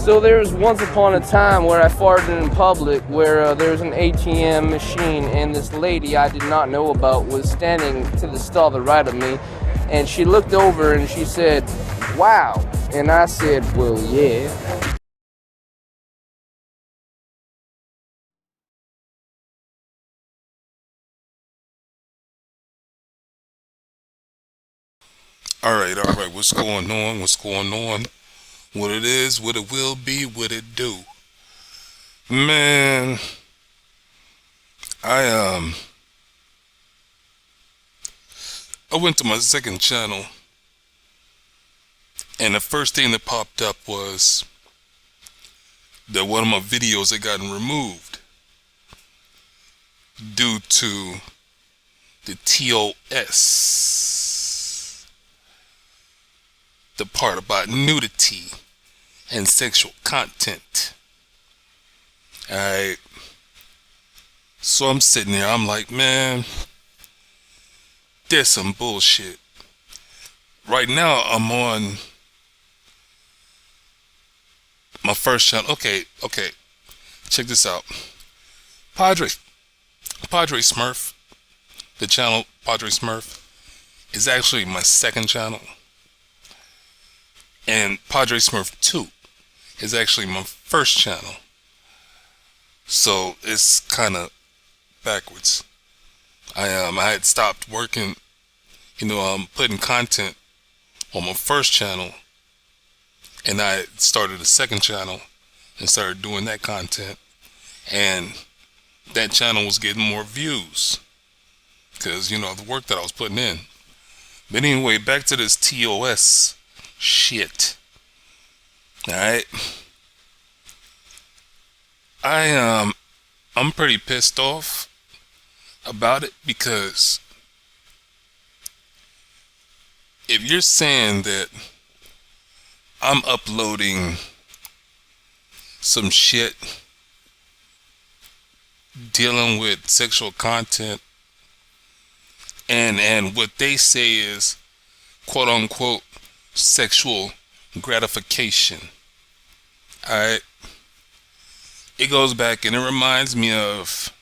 So there was once upon a time where I farted in public, where there was an ATM machine, and this lady I did not know about was standing to the stall to the right of me, and she looked over and she said, "Wow," and I said, "Well, yeah." All right, what's going on? What's going on? What it is, what it will be, what it do. Man, I I went to my second channel, and the first thing that popped up was that one of my videos had gotten removed due to the TOS, the part about nudity and sexual content. Alright, so I'm sitting there, I'm like, man, there's some bullshit. Right now I'm on my first channel. Okay, check this out. Podrey Smurf, the channel Podrey Smurf, is actually my second channel. And Podrey Smurf 2 is actually my first channel. So it's kind of backwards. I had stopped working, putting content on my first channel, and I started a second channel and started doing that content, and that channel was getting more views because the work that I was putting in. But anyway, back to this TOS shit. Alright, I'm pretty pissed off about it, because if you're saying that I'm uploading some shit dealing with sexual content, and what they say is quote unquote sexual gratification, alright, it goes back and it reminds me of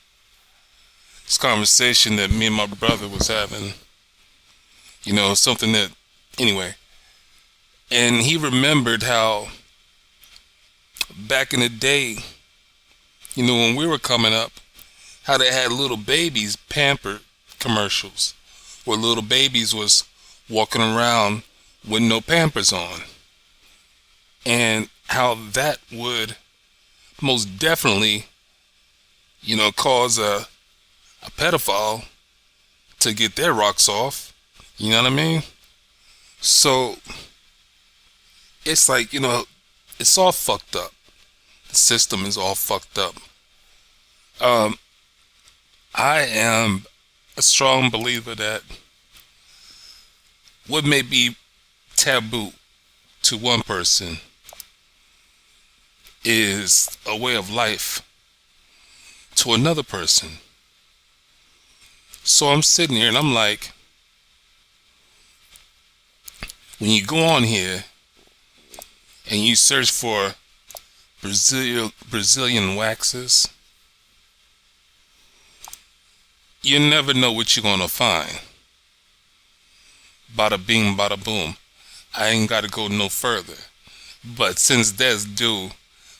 this conversation that me and my brother was having, something that, anyway, and he remembered how back in the day, when we were coming up, how they had little babies pampered commercials where little babies was walking around with no pampers on, and how that would most definitely cause a pedophile to get their rocks off. You know what I mean? So it's like, it's all fucked up. The system is all fucked up. I am a strong believer that what may be taboo to one person is a way of life to another person. So I'm sitting here and I'm like, when you go on here and you search for Brazilian waxes, you never know what you're gonna find. Bada bing, bada boom. I ain't gotta go no further. But since that's due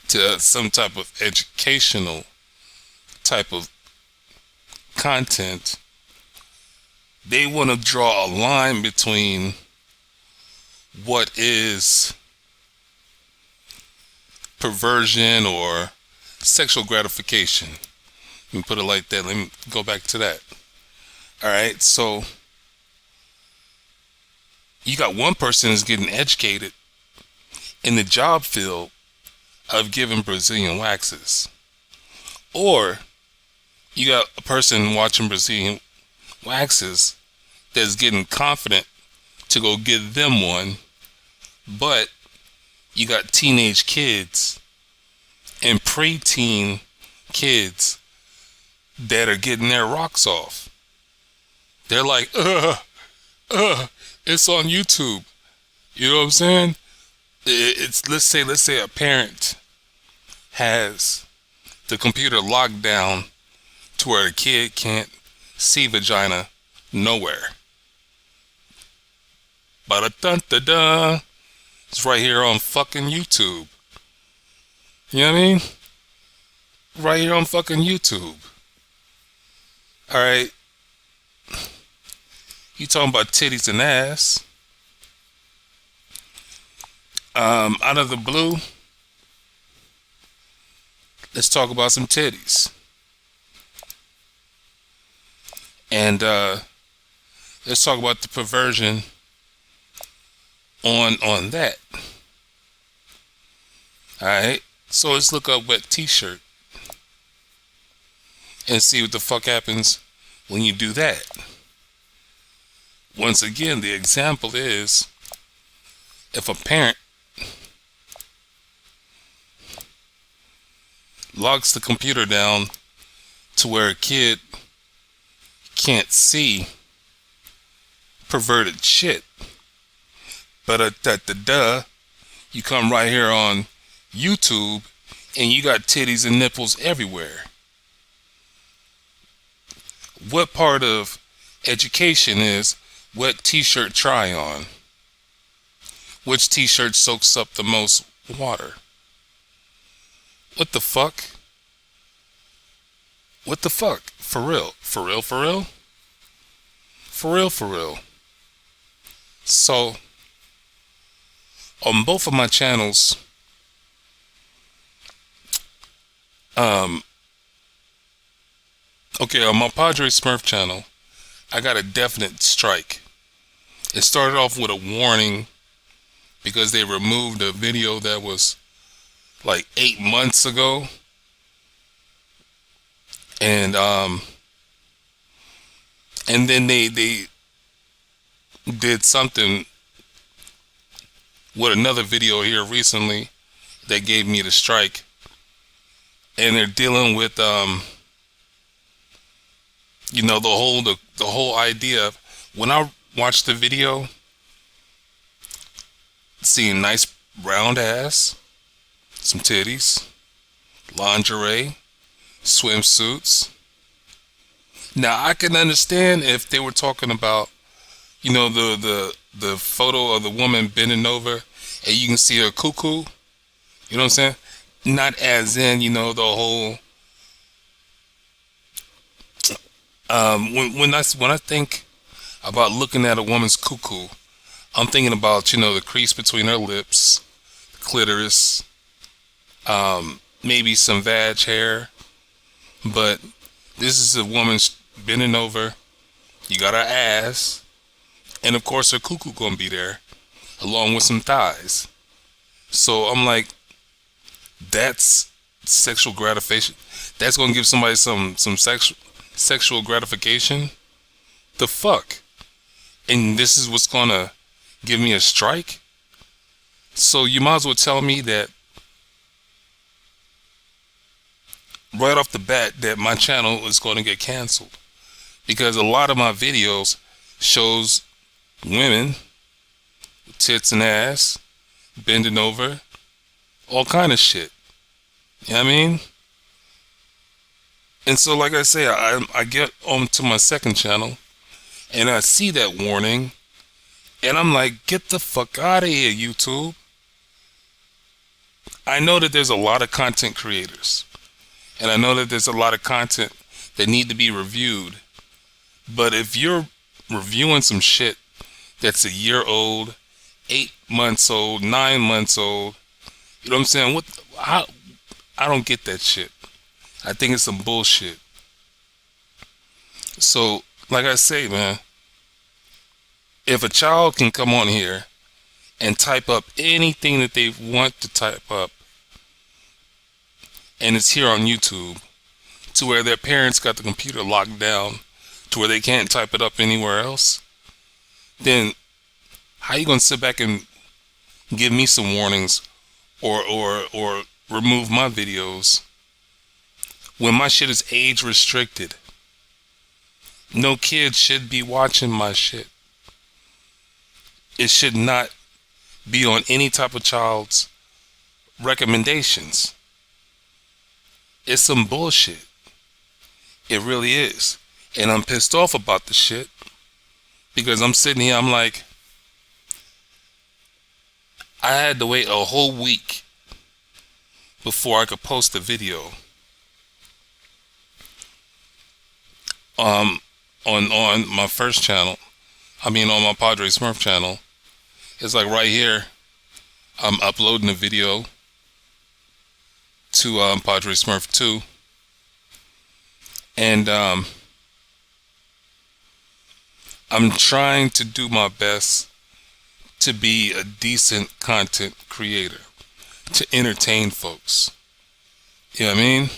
to some type of educational type of content, they want to draw a line between what is perversion or sexual gratification. Let me put it like that. Let me go back to that. Alright, so you got one person that's getting educated in the job field of giving Brazilian waxes, or you got a person watching Brazilian waxes that's getting confident to go give them one, but you got teenage kids and preteen kids that are getting their rocks off. They're like, it's on YouTube. You know what I'm saying? It's let's say a parent has the computer locked down to where the kid can't see vagina nowhere. Ba-da-dun-da-dun. It's right here on fucking YouTube. You know what I mean? Right here on fucking YouTube. Alright. You talking about titties and ass. Out of the blue, let's talk about some titties. And let's talk about the perversion on that. Alright, so let's look up wet t-shirt and see what the fuck happens when you do that. Once again, the example is if a parent locks the computer down to where a kid can't see perverted shit, but you come right here on YouTube and you got titties and nipples everywhere. What part of education is wet t-shirt try on? Which t-shirt soaks up the most water? What the fuck? What the fuck? For real? For real? For real? For real? For real? So, on both of my channels, okay, on my Podrey Smurf channel, I got a definite strike. It started off with a warning because they removed a video that was like 8 months ago, and then they did something with another video here recently that gave me the strike, and they're dealing with you know, the whole idea of, when I watched the video, seeing nice round ass, some titties, lingerie, swimsuits. Now I can understand if they were talking about, you know, the photo of the woman bending over and you can see her cuckoo. You know what I'm saying? Not as in, you know, the whole when I think about looking at a woman's cuckoo, I'm thinking about, you know, the crease between her lips, clitoris, maybe some vag hair. But this is a woman bending over. You got her ass, and of course her cuckoo gonna be there, along with some thighs. So I'm like, that's sexual gratification. That's gonna give somebody some sexual gratification. The fuck? And this is what's gonna give me a strike? So you might as well tell me that right off the bat that my channel is going to get canceled, because a lot of my videos shows women with tits and ass bending over, all kind of shit. You know what I mean? And so, like I say, I get on to my second channel and I see that warning and I'm like, get the fuck out of here, YouTube. I know that there's a lot of content creators, and I know that there's a lot of content that need to be reviewed. But if you're reviewing some shit that's a year old, 8 months old, 9 months old, you know what I'm saying? I don't get that shit. I think it's some bullshit. So, like I say, man, if a child can come on here and type up anything that they want to type up, and it's here on YouTube, to where their parents got the computer locked down to where they can't type it up anywhere else, then how you gonna sit back and give me some warnings or remove my videos when my shit is age restricted? No kid should be watching my shit. It should not be on any type of child's recommendations. It's some bullshit. It really is. And I'm pissed off about the shit because I'm sitting here, I'm like, I had to wait a whole week before I could post a video on my first channel. I mean on my Podrey Smurf channel. It's like right here, I'm uploading a video to Podrey Smurf 2, and I'm trying to do my best to be a decent content creator, to entertain folks. You know what I mean?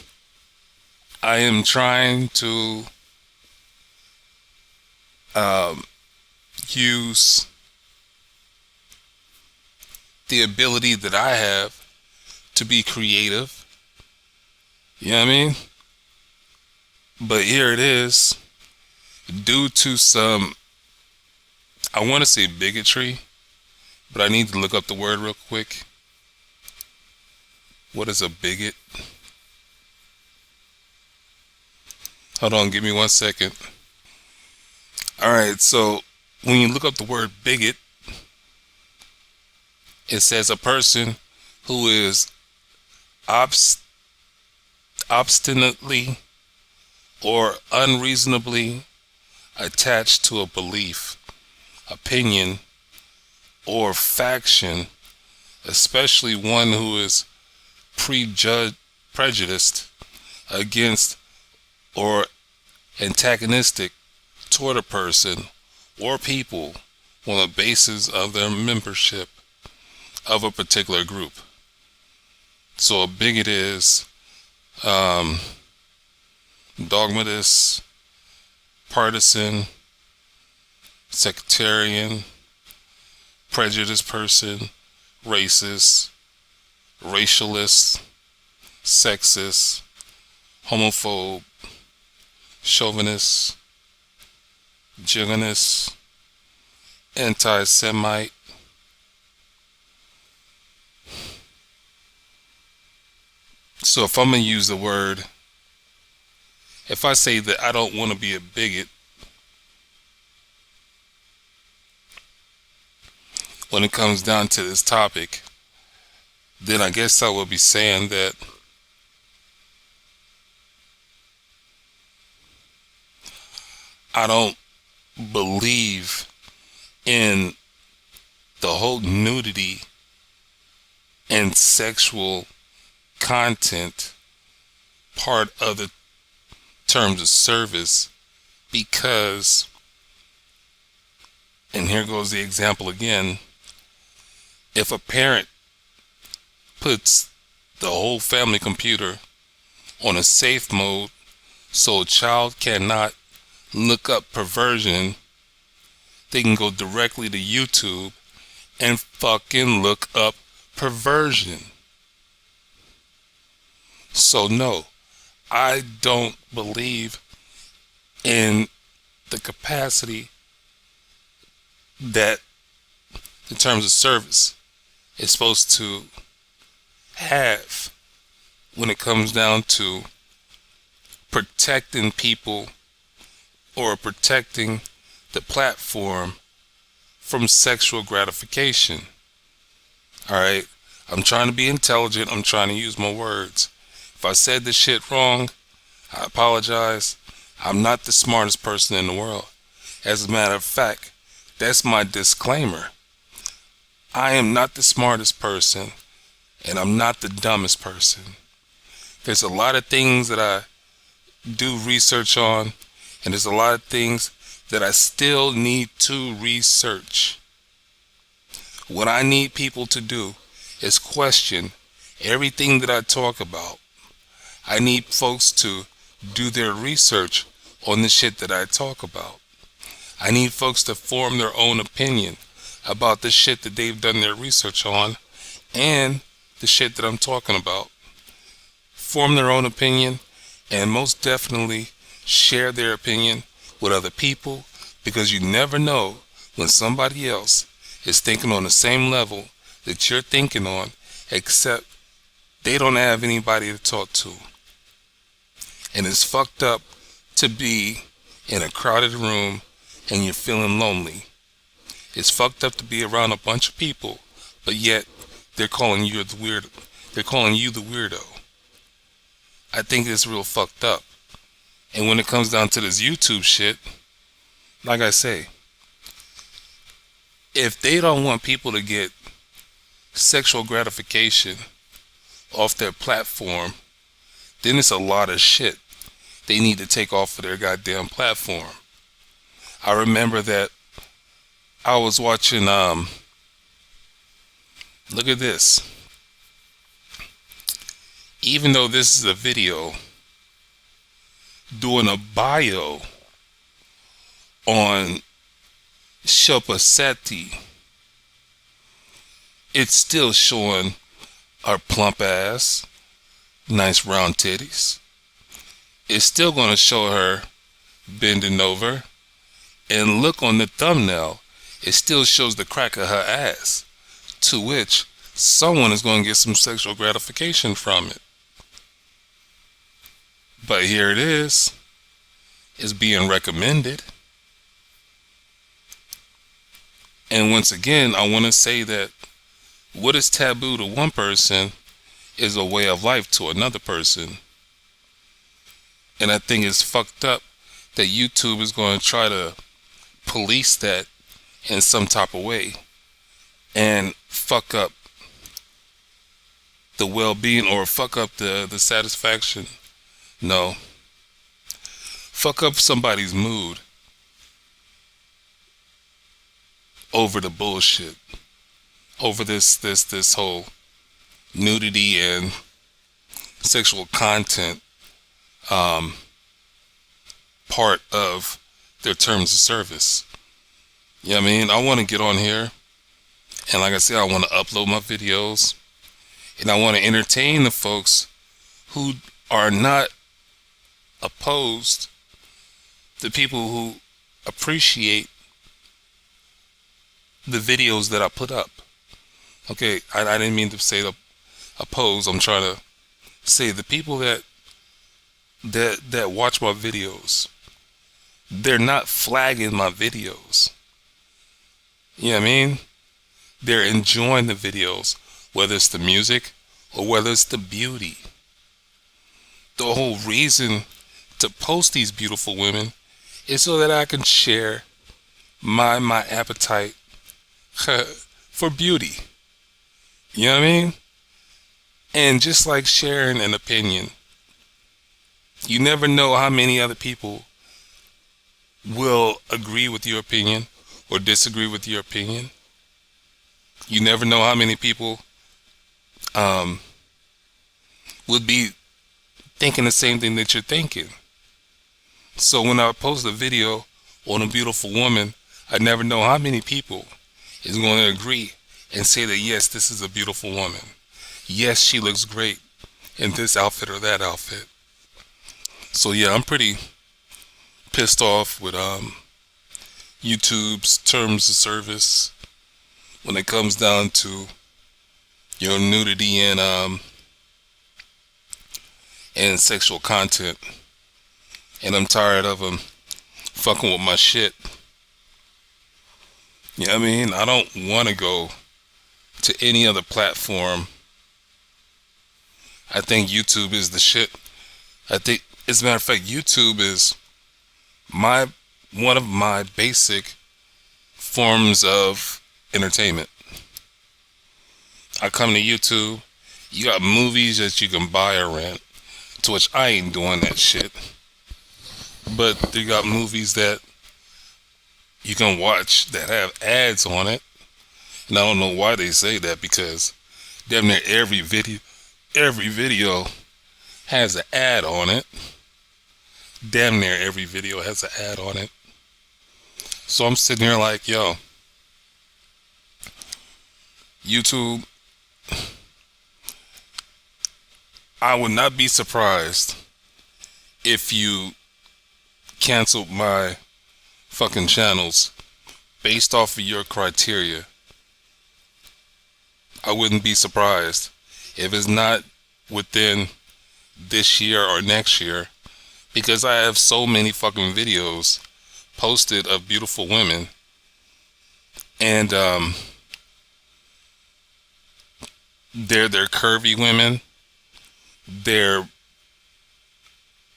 I am trying to use the ability that I have to be creative. You know what I mean? But here it is, due to some, I want to say bigotry, but I need to look up the word real quick. What is a bigot? Hold on, give me 1 second. Alright, so when you look up the word bigot, it says a person who is obstinately or unreasonably attached to a belief, opinion, or faction, especially one who is prejudiced against or antagonistic toward a person or people on the basis of their membership of a particular group. So a bigot is dogmatist, partisan, sectarian, prejudiced person, racist, racialist, sexist, homophobe, chauvinist, jihadist, anti-Semite, so if I'm going to use the word, if I say that I don't want to be a bigot, when it comes down to this topic, then I guess I would be saying that I don't believe in the whole nudity and sexual content part of the terms of service, because, and here goes the example again, if a parent puts the whole family computer on a safe mode so a child cannot look up perversion, they can go directly to YouTube and fucking look up perversion. So no, I don't believe in the capacity that the terms of service is supposed to have when it comes down to protecting people or protecting the platform from sexual gratification. Alright, I'm trying to be intelligent, I'm trying to use my words. If I said this shit wrong, I apologize. I'm not the smartest person in the world. As a matter of fact, that's my disclaimer. I am not the smartest person, and I'm not the dumbest person. There's a lot of things that I do research on, and there's a lot of things that I still need to research. What I need people to do is question everything that I talk about. I need folks to do their research on the shit that I talk about. I need folks to form their own opinion about the shit that they've done their research on and the shit that I'm talking about. Form their own opinion and most definitely share their opinion with other people, because you never know when somebody else is thinking on the same level that you're thinking on, except they don't have anybody to talk to. And it's fucked up to be in a crowded room and you're feeling lonely. It's fucked up to be around a bunch of people, but yet they're calling you the weirdo. They're calling you the weirdo. I think it's real fucked up. And when it comes down to this YouTube shit, like I say, if they don't want people to get sexual gratification off their platform, then it's a lot of shit they need to take off of their goddamn platform. I remember that I was watching, look at this. Even though this is a video doing a bio on Shilpa Shetty, it's still showing her plump ass, nice round titties. It's still going to show her bending over, and look on the thumbnail, it still shows the crack of her ass, to which someone is going to get some sexual gratification from it. But here it is. It's being recommended. And once again, I want to say that what is taboo to one person is a way of life to another person. And I think it's fucked up that YouTube is going to try to police that in some type of way and fuck up the well-being, or fuck up the satisfaction. No. Fuck up somebody's mood over the bullshit, over this whole nudity and sexual content part of their terms of service. You know what I mean? I want to get on here, and like I said, I want to upload my videos, and I want to entertain the folks who are not opposed to people who appreciate the videos that I put up. Okay, I didn't mean to say oppose. I'm trying to say the people that watch my videos, they're not flagging my videos. You know what I mean? They're enjoying the videos, whether it's the music or whether it's the beauty. The whole reason to post these beautiful women is so that I can share my appetite for beauty. You know what I mean? And just like sharing an opinion, you never know how many other people will agree with your opinion or disagree with your opinion. You never know how many people would be thinking the same thing that you're thinking. So when I post a video on a beautiful woman, I never know how many people is going to agree and say that yes, this is a beautiful woman. Yes, she looks great in this outfit or that outfit. So yeah, I'm pretty pissed off with YouTube's terms of service when it comes down to nudity and sexual content. And I'm tired of them fucking with my shit. You know what I mean? I don't want to go to any other platform. I think YouTube is the shit. I think, as a matter of fact, YouTube is one of my basic forms of entertainment. I come to YouTube, you got movies that you can buy or rent, to which I ain't doing that shit. But they got movies that you can watch that have ads on it. And I don't know why they say that, because damn near every video has an ad on it. Damn near every video has an ad on it. So I'm sitting here like, yo, YouTube, I would not be surprised if you canceled my fucking channels based off of your criteria. I wouldn't be surprised if it's not within this year or next year, because I have so many fucking videos posted of beautiful women, and they're curvy women, they're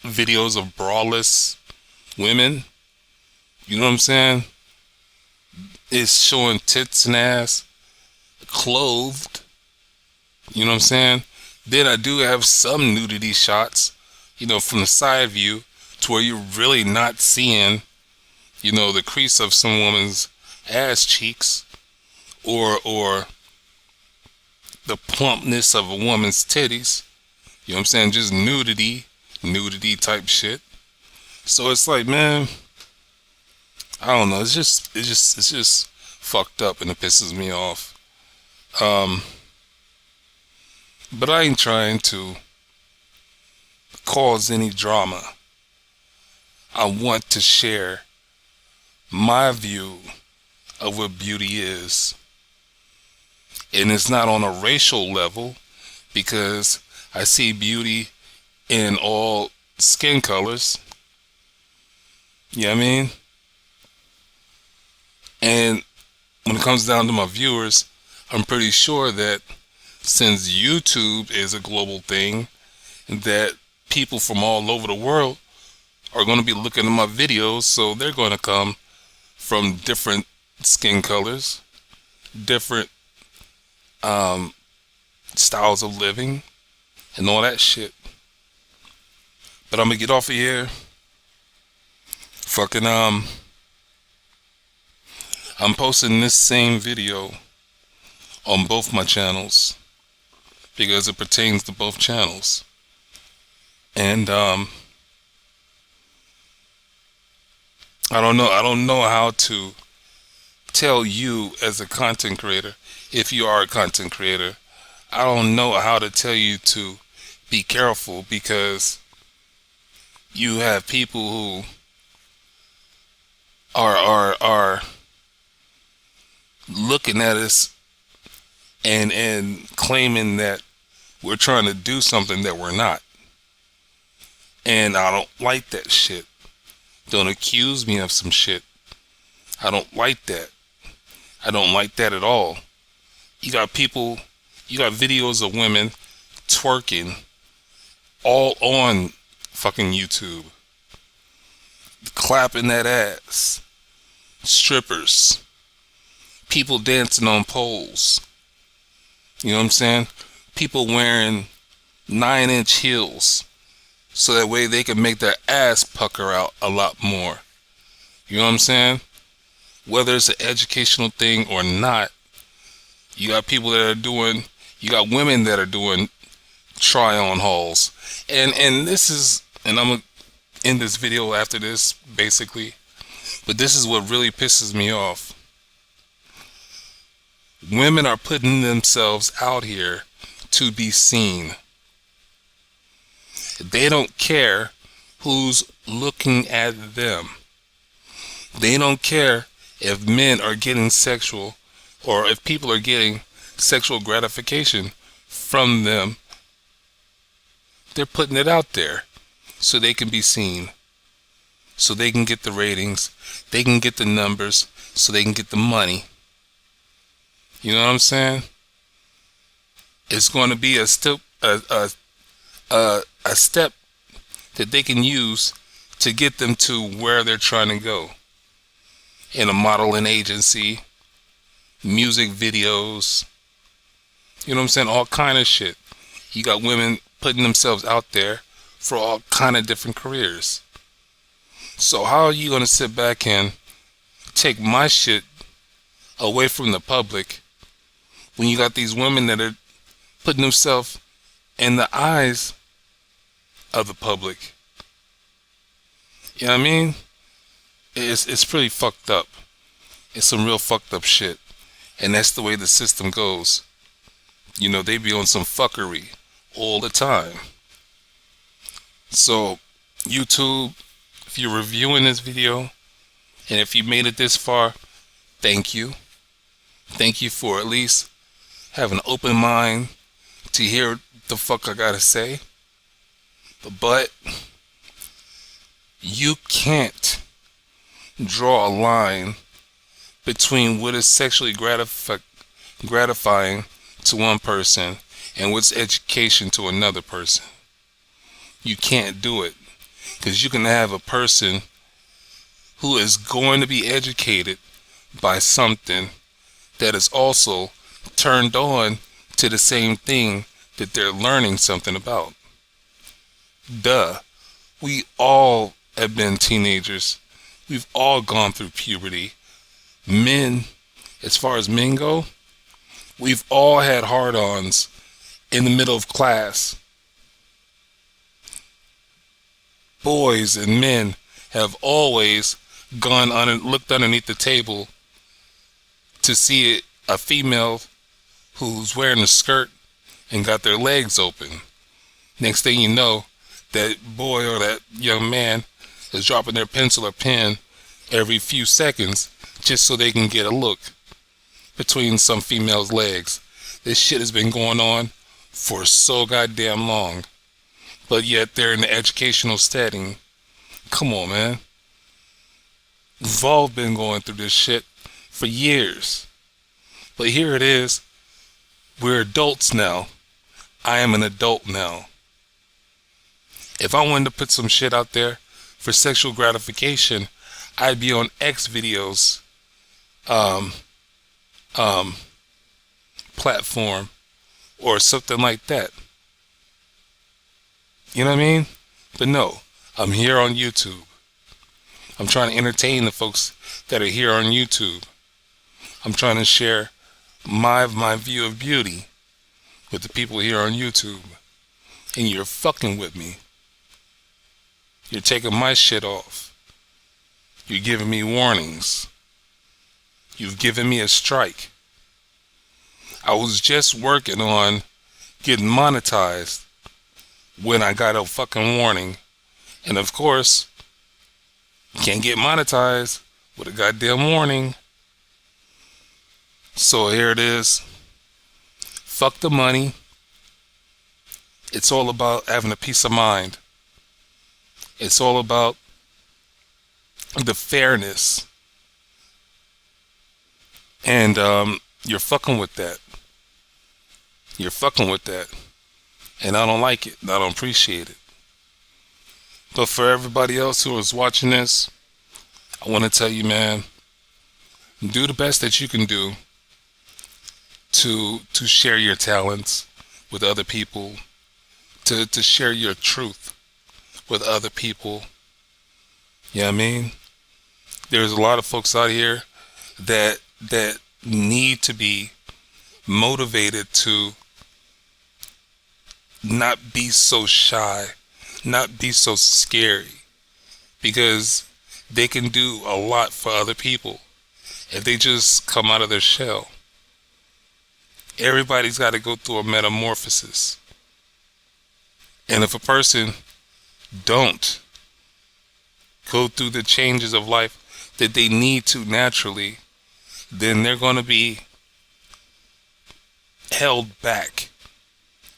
videos of braless women, you know what I'm saying? It's showing tits and ass, clothed, you know what I'm saying? Then I do have some nudity shots, you know, from the side view, to where you're really not seeing, you know, the crease of some woman's ass cheeks, or the plumpness of a woman's titties, you know what I'm saying? Just nudity type shit. So it's like, man, I don't know, it's just fucked up, and it pisses me off. But I ain't trying to cause any drama. I want to share my view of what beauty is. And it's not on a racial level, because I see beauty in all skin colors. You know what I mean? And when it comes down to my viewers, I'm pretty sure that since YouTube is a global thing, that people from all over the world are going to be looking at my videos, so they're going to come from different skin colors, different styles of living, and all that shit. But I'm gonna get off of here. Fucking I'm posting this same video on both my channels, because it pertains to both channels. And I don't know how to tell you as a content creator, if you are a content creator, I don't know how to tell you to be careful, because you have people who are looking at us and claiming that we're trying to do something that we're not. And I don't like that shit. Don't accuse me of some shit. I don't like that. I don't like that at all. You got videos of women twerking all on fucking YouTube, clapping that ass, strippers, people dancing on poles, you know what I'm saying? People wearing 9-inch heels, so that way they can make their ass pucker out a lot more. You know what I'm saying? Whether it's an educational thing or not, you got people that are doing, you got women that are doing try-on hauls. And this is, and I'm gonna end this video after this, basically, but this is what really pisses me off. Women are putting themselves out here to be seen. They don't care who's looking at them. They don't care if men are getting sexual, or if people are getting sexual gratification from them. They're putting it out there so they can be seen, so they can get the ratings, they can get the numbers, so they can get the money. You know what I'm saying? It's going to be a step that they can use to get them to where they're trying to go. In a modeling agency, music videos, you know what I'm saying? All kind of shit. You got women putting themselves out there for all kind of different careers. So how are you going to sit back and take my shit away from the public when you got these women that are putting themselves in the eyes of the public? You know what I mean? It's pretty fucked up. It's some real fucked up shit. And that's the way the system goes. You know, they be on some fuckery all the time. So, YouTube, if you're reviewing this video, and if you made it this far, thank you. Thank you for at least have an open mind to hear what the fuck I gotta say. But you can't draw a line between what is sexually gratifying to one person and what's education to another person. You can't do it, because you can have a person who is going to be educated by something that is also turned on to the same thing that they're learning something about. Duh. We all have been teenagers. We've all gone through puberty. Men, as far as men go, we've all had hard-ons in the middle of class. Boys and men have always looked underneath the table to see a female who's wearing a skirt and got their legs open. Next thing you know, that boy or that young man is dropping their pencil or pen every few seconds just so they can get a look between some female's legs. This shit has been going on for so goddamn long, but yet they're in the educational setting. Come on, man. We've all been going through this shit for years. But here it is. We're adults now. I am an adult now. If I wanted to put some shit out there for sexual gratification, I'd be on X videos platform or something like that. You know what I mean? But no, I'm here on YouTube. I'm trying to entertain the folks that are here on YouTube. I'm trying to share my view of beauty with the people here on YouTube. And you're fucking with me. You're taking my shit off. You're giving me warnings. You've given me a strike. I was just working on getting monetized when I got a fucking warning. And of course, you can't get monetized with a goddamn warning. So here it is. Fuck the money. It's all about having a peace of mind. It's all about the fairness. And you're fucking with that. You're fucking with that. And I don't like it. I don't appreciate it. But for everybody else who is watching this, I want to tell you, man, do the best that you can do to share your talents with other people, to share your truth with other people. You know what I mean? There's a lot of folks out here that need to be motivated to not be so shy, not be so scary, because they can do a lot for other people if they just come out of their shell. Everybody's got to go through a metamorphosis. And if a person don't go through the changes of life that they need to naturally, then they're going to be held back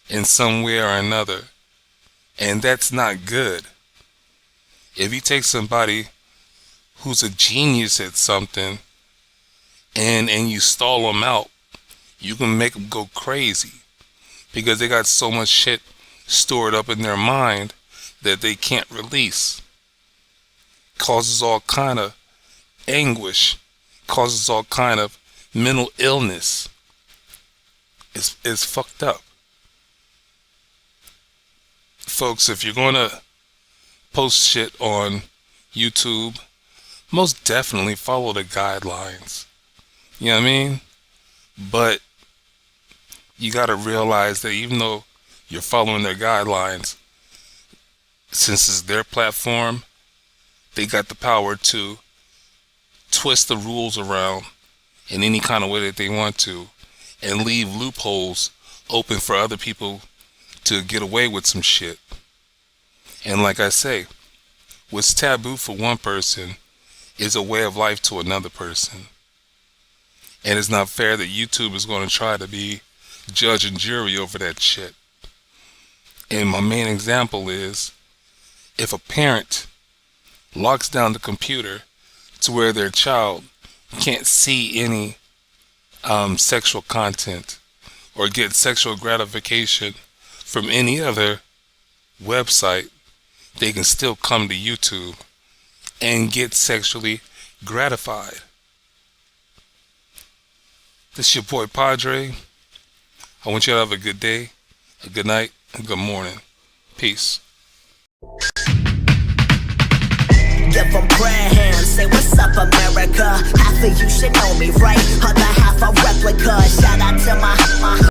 in some way or another. And that's not good. If you take somebody who's a genius at something and you stall them out, you can make them go crazy because they got so much shit stored up in their mind that they can't release. Causes all kind of anguish, causes all kind of mental illness. It's fucked up. Folks, if you're going to post shit on YouTube, most definitely follow the guidelines. You know what I mean? But you got to realize that even though you're following their guidelines, since it's their platform, they got the power to twist the rules around in any kind of way that they want to and leave loopholes open for other people to get away with some shit. And like I say, what's taboo for one person is a way of life to another person. And it's not fair that YouTube is going to try to be judge and jury over that shit. And my main example is, if a parent locks down the computer to where their child can't see any sexual content or get sexual gratification from any other website, they can still come to YouTube and get sexually gratified. This is your boy Podrey. I want you to have a good day, a good night, and good morning. Peace. Give them prayer hands, say what's up America. Half of you should know me, right? Other half a replica. Shout out to my